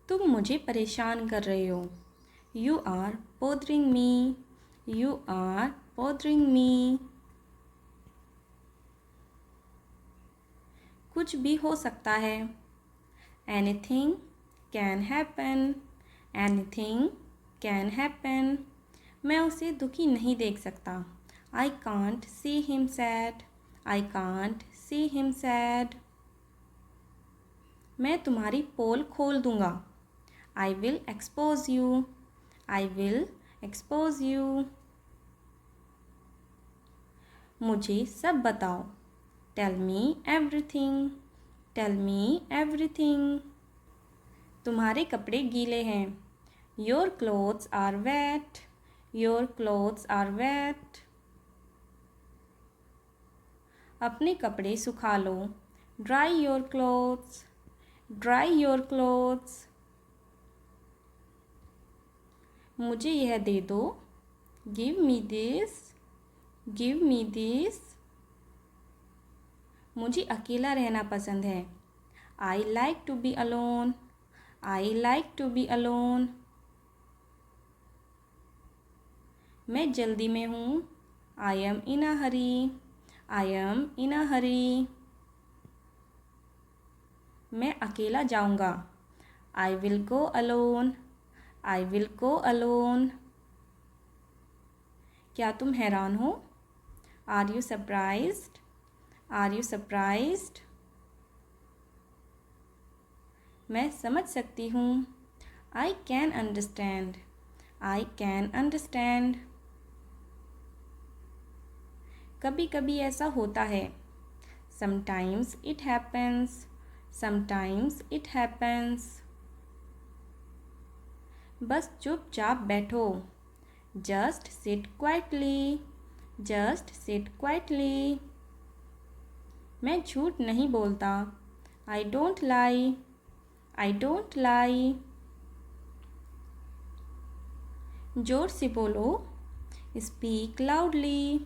तुम मुझे परेशान कर रहे हो। You are bothering me. You are bothering me. कुछ भी हो सकता है। Anything can happen. Anything can happen. मैं उसे दुखी नहीं देख सकता। I can't see him sad. I can't see him sad. मैं तुम्हारी पोल खोल दूंगा। I will expose you. I will expose you. मुझे सब बताओ। Tell me everything. Tell me everything. तुम्हारे कपड़े गीले हैं। Your clothes are wet. Your clothes are wet. अपने कपड़े सुखा लो। Dry your clothes. Dry your clothes. मुझे यह दे दो। Give me this. Give me this. मुझे अकेला रहना पसंद है। I like to be alone. I like to be alone. मैं जल्दी में हूँ। I am in a hurry. I am in a hurry. मैं अकेला जाऊँगा। I will go alone. I will go alone. क्या तुम हैरान हो? Are you surprised? Are you surprised? मैं समझ सकती हूँ। I can understand. I can understand. कभी कभी ऐसा होता है। Sometimes it happens. Sometimes it happens. बस चुपचाप बैठो। Just sit quietly. Just sit quietly. मैं झूठ नहीं बोलता। I don't lie. I don't lie. जोर से बोलो। Speak loudly.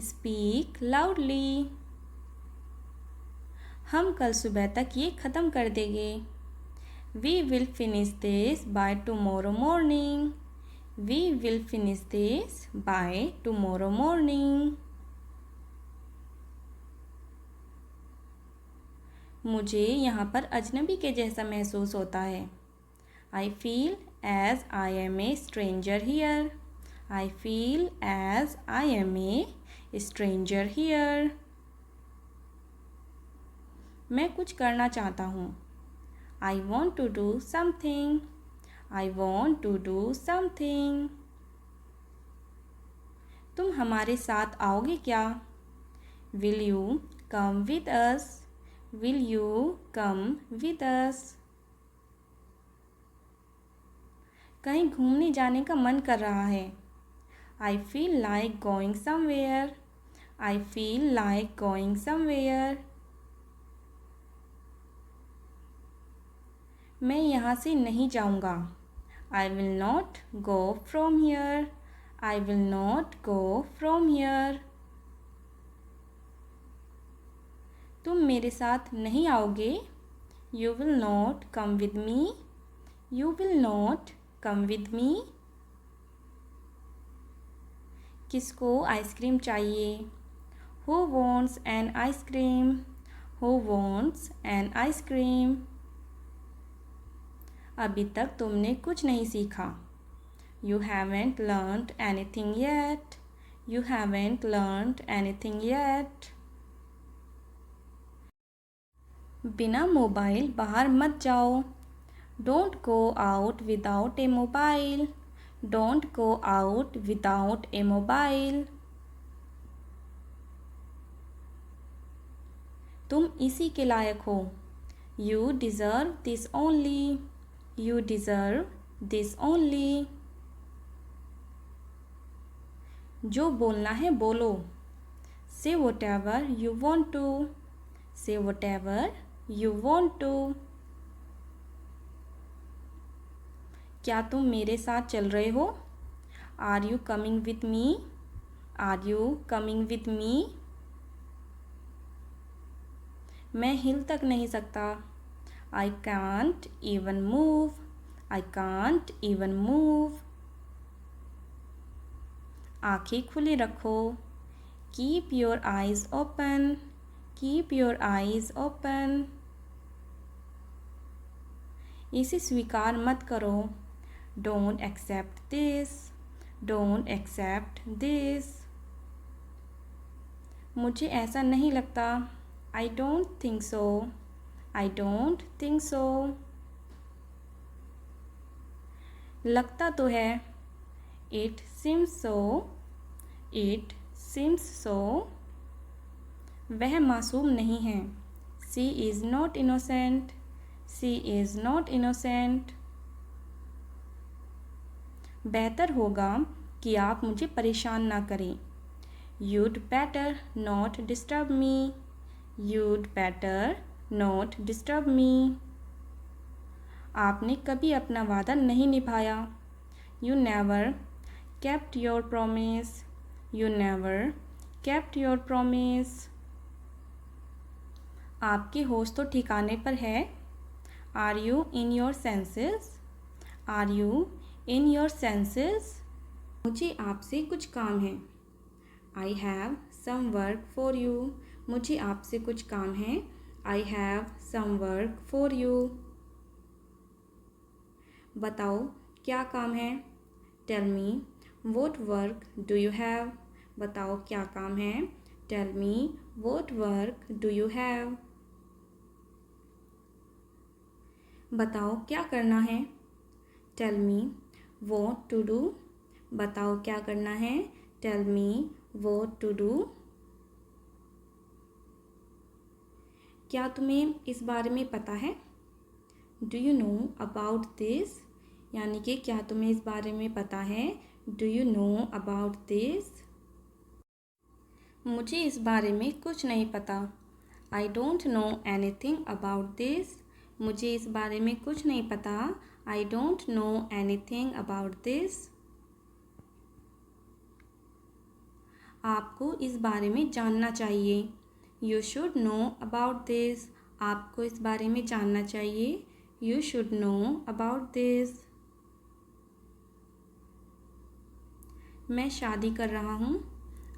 Speak loudly. हम कल सुबह तक ये ख़त्म कर देंगे। We will finish this by tomorrow morning. We will finish this by tomorrow morning. मुझे यहाँ पर अजनबी के जैसा महसूस होता है। I feel as I am a stranger here. I feel as I am a stranger here. मैं कुछ करना चाहता हूँ। I want to do something. I want to do something. तुम हमारे साथ आओगे क्या? Will you come with us? Will you come with us? कहीं घूमने जाने का मन कर रहा है। I feel like going somewhere. I feel like going somewhere. मैं यहाँ से नहीं जाऊँगा। I will not go from here. I will not go from here. तुम मेरे साथ नहीं आओगे। You will not come with me. You will not come with me. किसको आइसक्रीम चाहिए? Who wants an ice cream? Who wants an ice cream? अभी तक तुमने कुछ नहीं सीखा। You haven't learned anything yet. You haven't learned anything yet. बिना mobile बाहर मत जाओ। Don't go out without a mobile. Don't go out without a mobile. तुम इसी के लायक हो। You deserve this only. You deserve this only. जो बोलना है बोलो। Say whatever you want to. Say whatever you want to. क्या तुम मेरे साथ चल रहे हो? Are you coming with me? Are you coming with me? मैं हिल तक नहीं सकता। I can't even move. I can't even move. आँखें खुली रखो. Keep your eyes open. Keep your eyes open. इसे स्वीकार मत करो. Don't accept this. Don't accept this. मुझे ऐसा नहीं लगता. I don't think so. I don't think so. लगता तो है. It seems so. It seems so. वह मासूम नहीं है. She is not innocent. She is not innocent. बेहतर होगा कि आप मुझे परेशान ना करें. You'd better not disturb me. You'd better not disturb me. आपने कभी अपना वादा नहीं निभाया. You never kept your promise. You never kept your promise. आपके होश तो ठिकाने पर है. Are you in your senses? Are you in your senses? मुझे आपसे कुछ काम है. I have some work for you. मुझे आपसे कुछ काम है. I have some work for you. बताओ क्या काम है. Tell me what work do you have? बताओ क्या काम है. Tell me what work do you have? बताओ क्या करना है. Tell me what to do. बताओ क्या करना है. Tell me what to do. क्या तुम्हें इस बारे में पता है. Do you know about this? यानी कि क्या तुम्हें इस बारे में पता है. Do you know about this? मुझे इस बारे में कुछ नहीं पता. I don't know anything about this. मुझे इस बारे में कुछ नहीं पता. I don't know anything about this. आपको इस बारे में जानना चाहिए. You should know about this. आपको इस बारे में जानना चाहिए. You should know about this. मैं शादी कर रहा हूँ.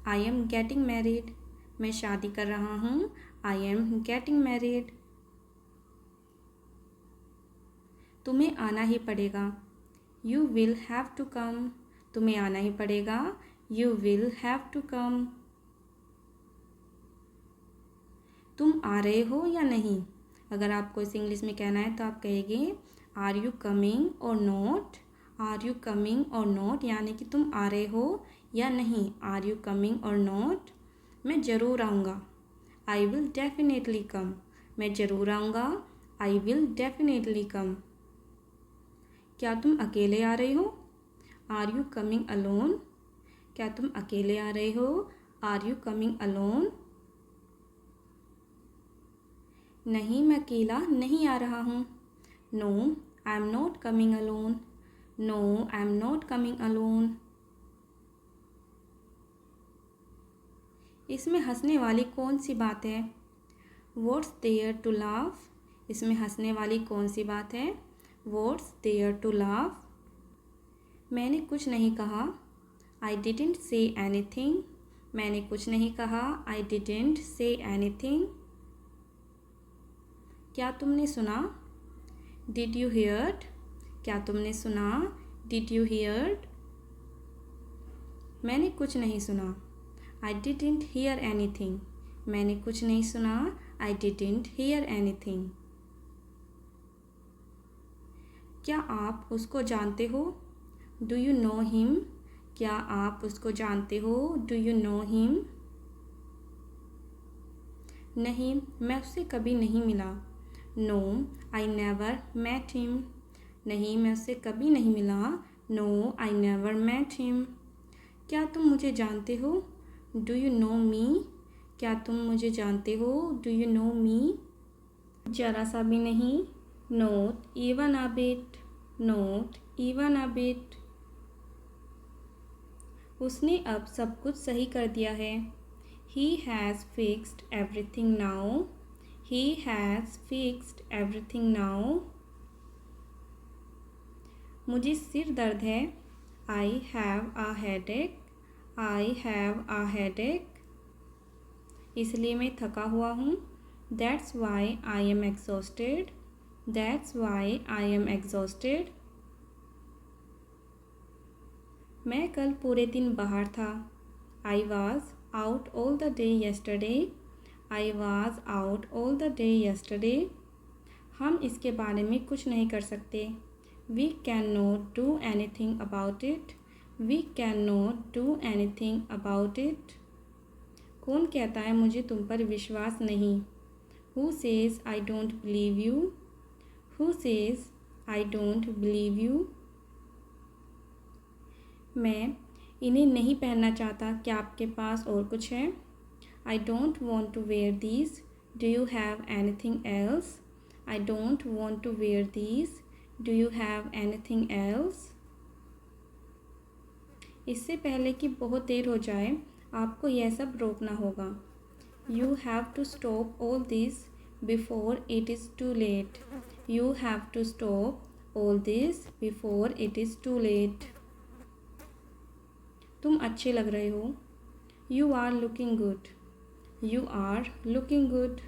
I am getting married. मैं शादी कर रहा हूँ. I am getting married. तुम्हें आना ही पड़ेगा. You will have to come. तुम्हें आना ही पड़ेगा. You will have to come. तुम आ रहे हो या नहीं. अगर आपको इसे इंग्लिश में कहना है तो आप कहेंगे Are you coming or not? Are you coming or not? यानी कि तुम आ रहे हो या नहीं. Are you coming or not? मैं ज़रूर आऊँगा. I will definitely come. मैं ज़रूर आऊँगा. I will definitely come. क्या तुम अकेले आ रहे हो. Are you coming alone? क्या तुम अकेले आ रहे हो. Are you coming alone? नहीं मैं अकेला नहीं आ रहा हूँ. No, I am not coming alone. No, I am not coming alone. इसमें हंसने वाली कौन सी बात है. What's there to laugh? इसमें हंसने वाली कौन सी बात है. What's there to laugh? मैंने कुछ नहीं कहा. I didn't say anything. मैंने कुछ नहीं कहा. I didn't say anything. क्या तुमने सुना. Did you hear? क्या तुमने सुना. Did you hear? मैंने कुछ नहीं सुना. I didn't hear anything. मैंने कुछ नहीं सुना. I didn't hear anything. क्या आप उसको जानते हो. Do you know him? क्या आप उसको जानते हो. Do you know him? नहीं मैं उससे कभी नहीं मिला. No, I never met him. नहीं मैं उससे कभी नहीं मिला. No, I never met him. क्या तुम मुझे जानते हो. Do you know me? क्या तुम मुझे जानते हो. Do you know me? जरा सा भी नहीं. Not even a bit. Not even a bit. उसने अब सब कुछ सही कर दिया है. He has fixed everything now. He has fixed everything now. मुझे सिर दर्द है। I have a headache. I have a headache. इसलिए मैं थका हुआ हूँ। That's why I am exhausted. That's why I am exhausted. मैं कल पूरे दिन बाहर था। I was out all the day yesterday. I was out all the day yesterday. हम इसके बारे में कुछ नहीं कर सकते। We can not do anything about it. We can not do anything about it. कौन कहता है मुझे तुम पर विश्वास नहीं? Who says I don't believe you. Who says I don't believe you. मैं इन्हें नहीं पहनना चाहता। क्या आपके पास और कुछ है? I don't want to wear these. Do you have anything else? I don't want to wear these. Do you have anything else? इससे पहले कि बहुत देर हो जाए आपको यह सब रोकना होगा। You have to stop all this before it is too late. You have to stop all this before it is too late. तुम अच्छे लग रहे हो। You are looking good. You are looking good.